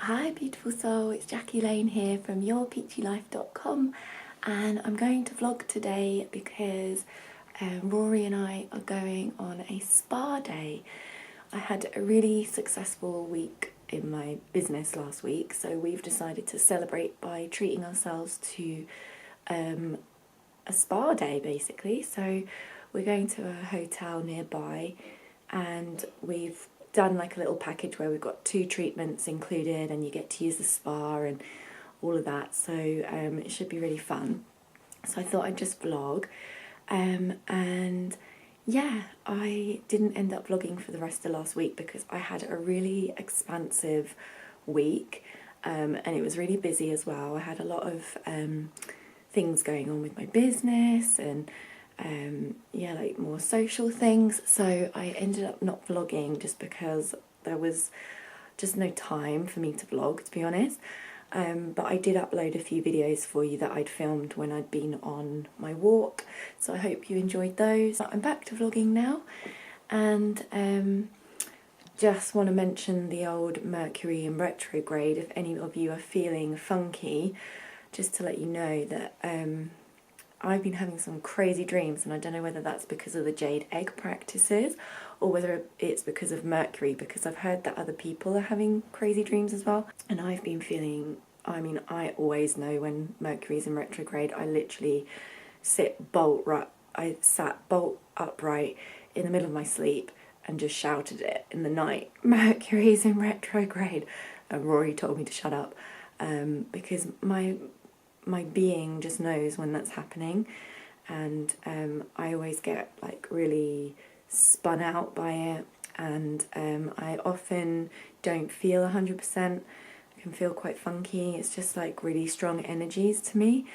Hi beautiful soul, it's Jackie Lane here from yourpeachylife.com, and I'm going to vlog today because Rory and I are going on a spa day. I had a really successful week in my business last week, so we've decided to celebrate by treating ourselves to a spa day basically. So we're going to a hotel nearby and we've done like a little package where we've got 2 treatments included and you get to use the spa and all of that, so it should be really fun. So I thought I'd just vlog, and yeah, I didn't end up vlogging for the rest of last week because I had a really expansive week, and it was really busy as well. I had a lot of things going on with my business and yeah, like more social things, so I ended up not vlogging just because there was just no time for me to vlog, to be honest. But I did upload a few videos for you that I'd filmed when I'd been on my walk, so I hope you enjoyed those. I'm back to vlogging now, and just want to mention the old Mercury in retrograde. If any of you are feeling funky, just to let you know that I've been having some crazy dreams, and I don't know whether that's because of the jade egg practices or whether it's because of Mercury, because I've heard that other people are having crazy dreams as well. And I've been feeling, I mean, I always know when Mercury's in retrograde. I literally sat bolt upright in the middle of my sleep and just shouted it in the night, Mercury's in retrograde. And Rory told me to shut up, because my being just knows when that's happening, and I always get like really spun out by it, and I often don't feel 100%. I can feel quite funky. It's just like really strong energies to me,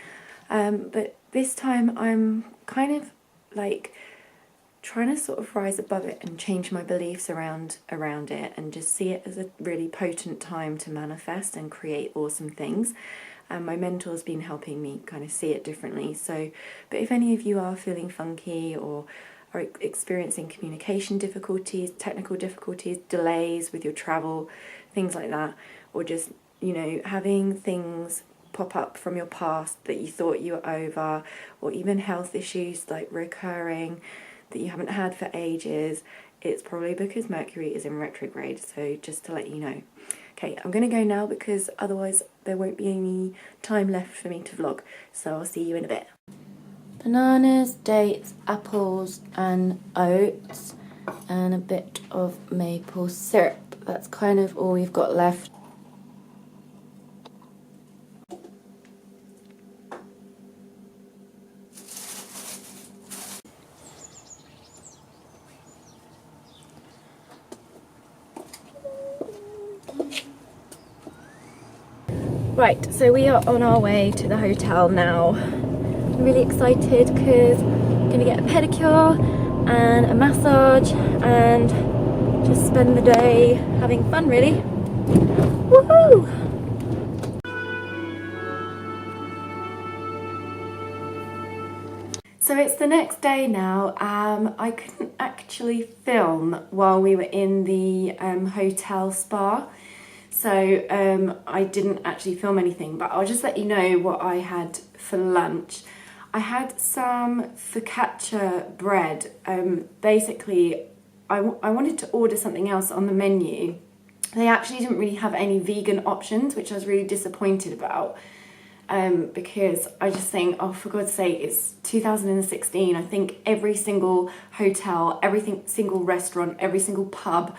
but this time I'm kind of like trying to sort of rise above it and change my beliefs around it and just see it as a really potent time to manifest and create awesome things. And my mentor's been helping me kind of see it differently. So, but if any of you are feeling funky or are experiencing communication difficulties, technical difficulties, delays with your travel, things like that, or just, you know, having things pop up from your past that you thought you were over, or even health issues like recurring that you haven't had for ages, it's probably because Mercury is in retrograde. So just to let you know. Okay, I'm going to go now because otherwise there won't be any time left for me to vlog, so I'll see you in a bit. Bananas, dates, apples and oats and a bit of maple syrup. That's kind of all we've got left. Right, so we are on our way to the hotel now. I'm really excited because I'm going to get a pedicure and a massage and just spend the day having fun, really. Woohoo! So it's the next day now. I couldn't actually film while we were in the hotel spa, so I didn't actually film anything, but I'll just let you know what I had for lunch. I had some focaccia bread. Basically, I wanted to order something else on the menu. They actually didn't really have any vegan options, which I was really disappointed about. Because I just think, oh, for God's sake, it's 2016. I think every single hotel, every single restaurant, every single pub,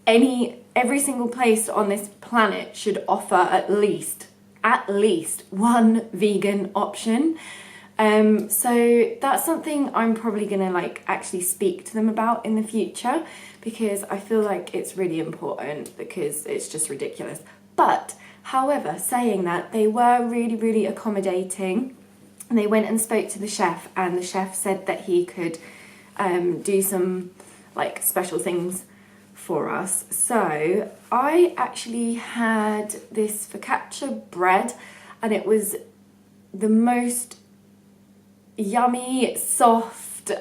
every single place on this planet should offer at least one vegan option. So that's something I'm probably gonna like actually speak to them about in the future, because I feel like it's really important, because it's just ridiculous. But however, saying that, they were really, really accommodating, and they went and spoke to the chef, and the chef said that he could do some like special things for us. So I actually had this focaccia bread, and it was the most yummy, soft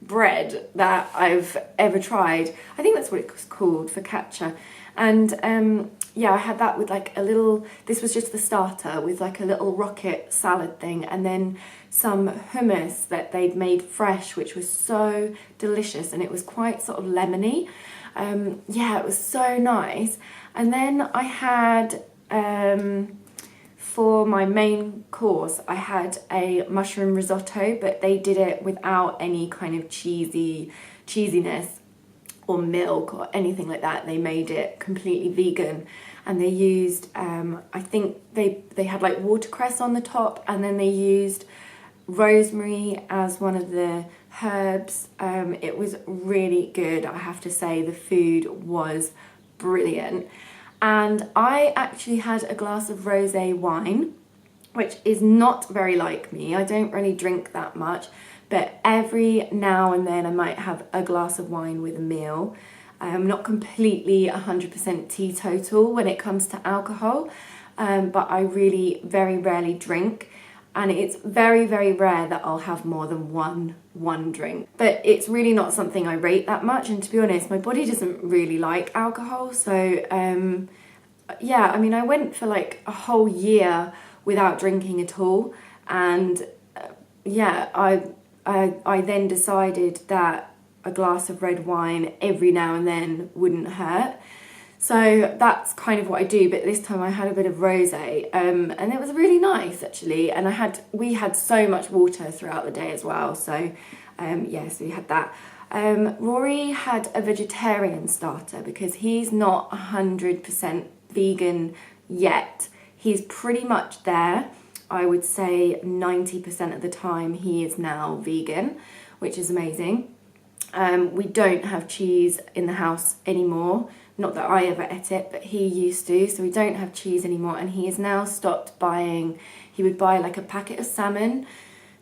bread that I've ever tried. I think that's what it's called, focaccia. And yeah, I had that with like a little, this was just the starter, with like a little rocket salad thing, and then some hummus that they'd made fresh, which was so delicious, and it was quite sort of lemony. Yeah, it was so nice. And then I had, for my main course, I had a mushroom risotto, but they did it without any kind of cheesiness or milk or anything like that. They made it completely vegan, and they used, I think they had like watercress on the top, and then they used rosemary as one of the herbs. It was really good, I have to say. The food was brilliant. And I actually had a glass of rosé wine, which is not very like me. I don't really drink that much, but every now and then I might have a glass of wine with a meal. I'm not completely 100% teetotal when it comes to alcohol, but I really very rarely drink. And it's very, very rare that I'll have more than one drink. But it's really not something I rate that much. And to be honest, my body doesn't really like alcohol. So yeah, I mean, I went for like a whole year without drinking at all. And yeah, I then decided that a glass of red wine every now and then wouldn't hurt. So that's kind of what I do, but this time I had a bit of rosé, and it was really nice actually. And we had so much water throughout the day as well. So yeah, so we had that. Rory had a vegetarian starter because he's not 100% vegan yet. He's pretty much there. I would say 90% of the time he is now vegan, which is amazing. We don't have cheese in the house anymore. Not that I ever ate it, but he used to. So we don't have cheese anymore, and he has now stopped buying. He would buy like a packet of salmon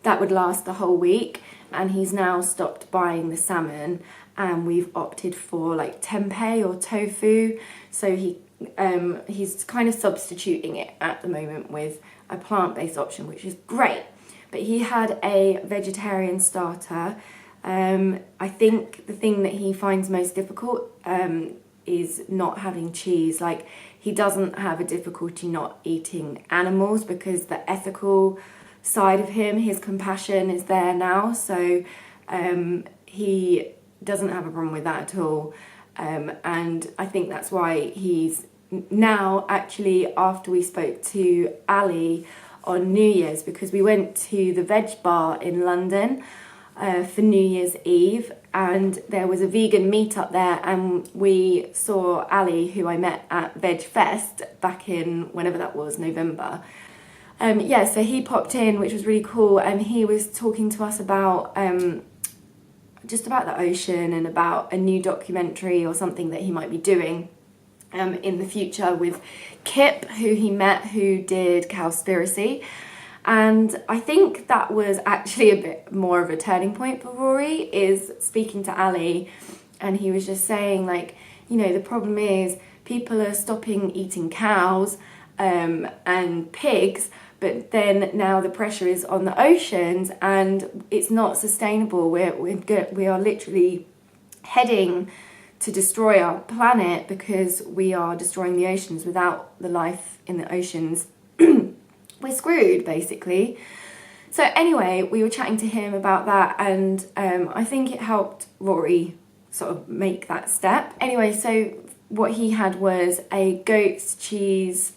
that would last the whole week, and he's now stopped buying the salmon, and we've opted for like tempeh or tofu. So he's kind of substituting it at the moment with a plant-based option, which is great. But he had a vegetarian starter. I think the thing that he finds most difficult is not having cheese. Like, he doesn't have a difficulty not eating animals because the ethical side of him, his compassion is there now. So he doesn't have a problem with that at all. And I think that's why he's now, actually, after we spoke to Ali on New Year's, because we went to the Veg Bar in London for New Year's Eve, and there was a vegan meetup there, and we saw Ali, who I met at Veg Fest back in whenever that was, November. Yeah, so he popped in, which was really cool, and he was talking to us about just about the ocean and about a new documentary or something that he might be doing in the future with Kip, who he met, who did Cowspiracy. And I think that was actually a bit more of a turning point for Rory, is speaking to Ali, and he was just saying, like, you know, the problem is people are stopping eating cows and pigs, but then now the pressure is on the oceans and it's not sustainable. We are literally heading to destroy our planet because we are destroying the oceans. Without the life in the oceans, we're screwed, basically. So anyway, we were chatting to him about that, and I think it helped Rory sort of make that step. Anyway, so what he had was a goat's cheese,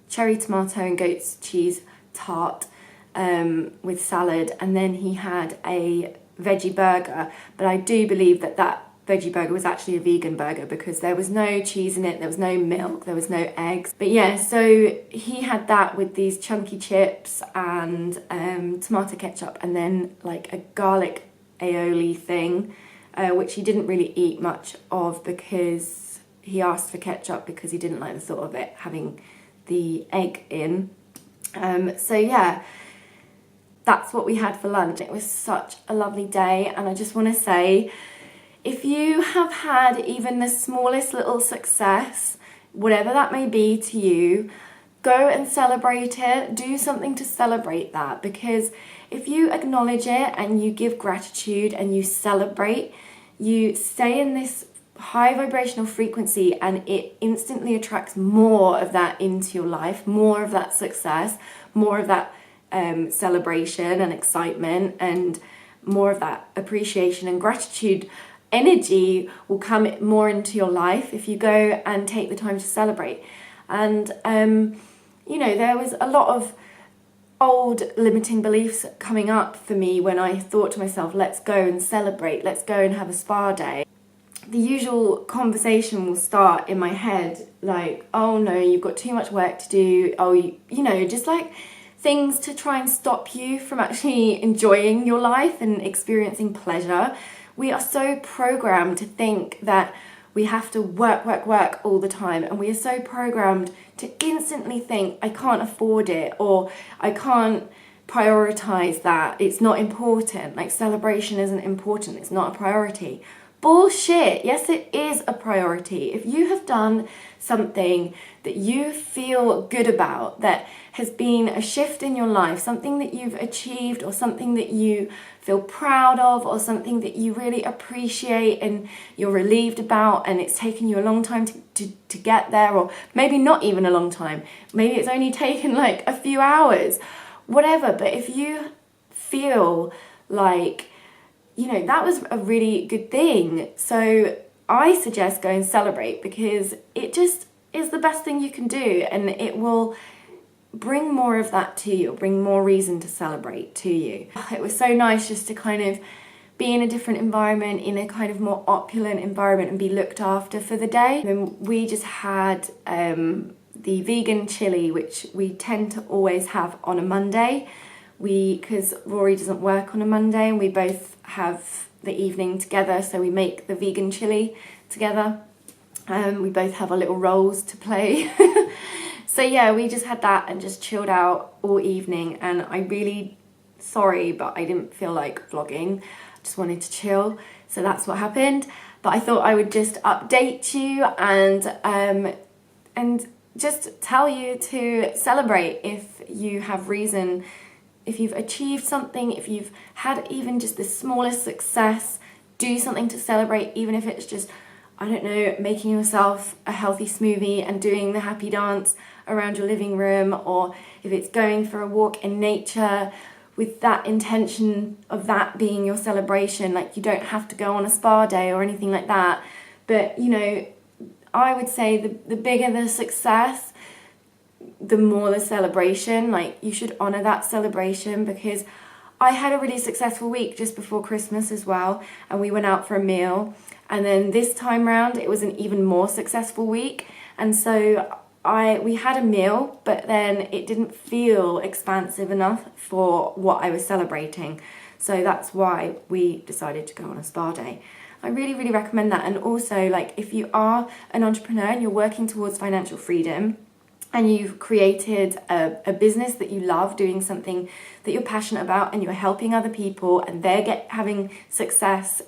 cherry tomato and goat's cheese tart with salad, and then he had a veggie burger. But I do believe that veggie burger was actually a vegan burger because there was no cheese in it, there was no milk, there was no eggs. But yeah, so he had that with these chunky chips and tomato ketchup, and then like a garlic aioli thing, which he didn't really eat much of because he asked for ketchup because he didn't like the thought of it having the egg in. So yeah, that's what we had for lunch. It was such a lovely day, and I just want to say, if you have had even the smallest little success, whatever that may be to you, go and celebrate it. Do something to celebrate that, because if you acknowledge it and you give gratitude and you celebrate, you stay in this high vibrational frequency, and it instantly attracts more of that into your life, more of that success, more of that celebration and excitement, and more of that appreciation and gratitude energy will come more into your life if you go and take the time to celebrate. And you know, there was a lot of old limiting beliefs coming up for me when I thought to myself, let's go and celebrate, let's go and have a spa day. The usual conversation will start in my head, like, oh no, you've got too much work to do, oh, you know, just like things to try and stop you from actually enjoying your life and experiencing pleasure. We are so programmed to think that we have to work all the time, and we are so programmed to instantly think, I can't afford it, or I can't prioritize that, it's not important, like celebration isn't important, it's not a priority. Bullshit. Yes, it is a priority. If you have done something that you feel good about, that has been a shift in your life, something that you've achieved, or something that you feel proud of, or something that you really appreciate and you're relieved about, and it's taken you a long time to get there, or maybe not even a long time, maybe it's only taken like a few hours, whatever. But if you feel like, you know, that was a really good thing, so I suggest go and celebrate, because it just is the best thing you can do, and it will bring more of that to you, bring more reason to celebrate to you. It was so nice just to kind of be in a different environment, in a kind of more opulent environment, and be looked after for the day. And we just had the vegan chili, which we tend to always have on a Monday. Because Rory doesn't work on a Monday, and we both have the evening together, so we make the vegan chili together. We both have our little roles to play. So yeah, we just had that and just chilled out all evening, and I really, sorry, but I didn't feel like vlogging. I just wanted to chill, so that's what happened. But I thought I would just update you and just tell you to celebrate if you have reason. If you've achieved something, if you've had even just the smallest success, do something to celebrate, even if it's just, I don't know, making yourself a healthy smoothie and doing the happy dance around your living room, or if it's going for a walk in nature with that intention of that being your celebration. Like, you don't have to go on a spa day or anything like that. But, you know, I would say the bigger the success, the more the celebration. Like, you should honor that celebration, because I had a really successful week just before Christmas as well, and we went out for a meal, and then this time round it was an even more successful week, and so we had a meal, but then it didn't feel expansive enough for what I was celebrating, so that's why we decided to go on a spa day. I really, really recommend that. And also, like, if you are an entrepreneur and you're working towards financial freedom, and you've created a business that you love, doing something that you're passionate about, and you're helping other people, and they're having success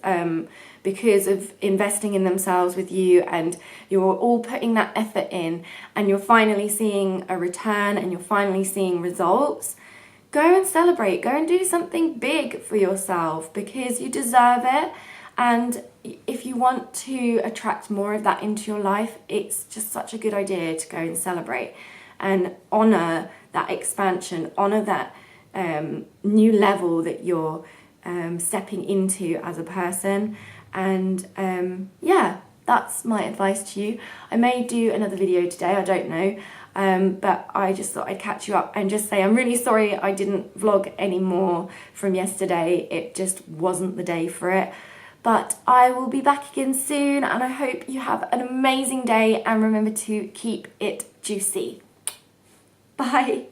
because of investing in themselves with you, and you're all putting that effort in, and you're finally seeing a return, and you're finally seeing results, go and celebrate. Go and do something big for yourself, because you deserve it. And if you want to attract more of that into your life, it's just such a good idea to go and celebrate and honour that expansion, honour that new level that you're stepping into as a person. And yeah, that's my advice to you. I may do another video today, I don't know, but I just thought I'd catch you up and just say I'm really sorry I didn't vlog anymore from yesterday. It just wasn't the day for it. But I will be back again soon, and I hope you have an amazing day, and remember to keep it juicy. Bye.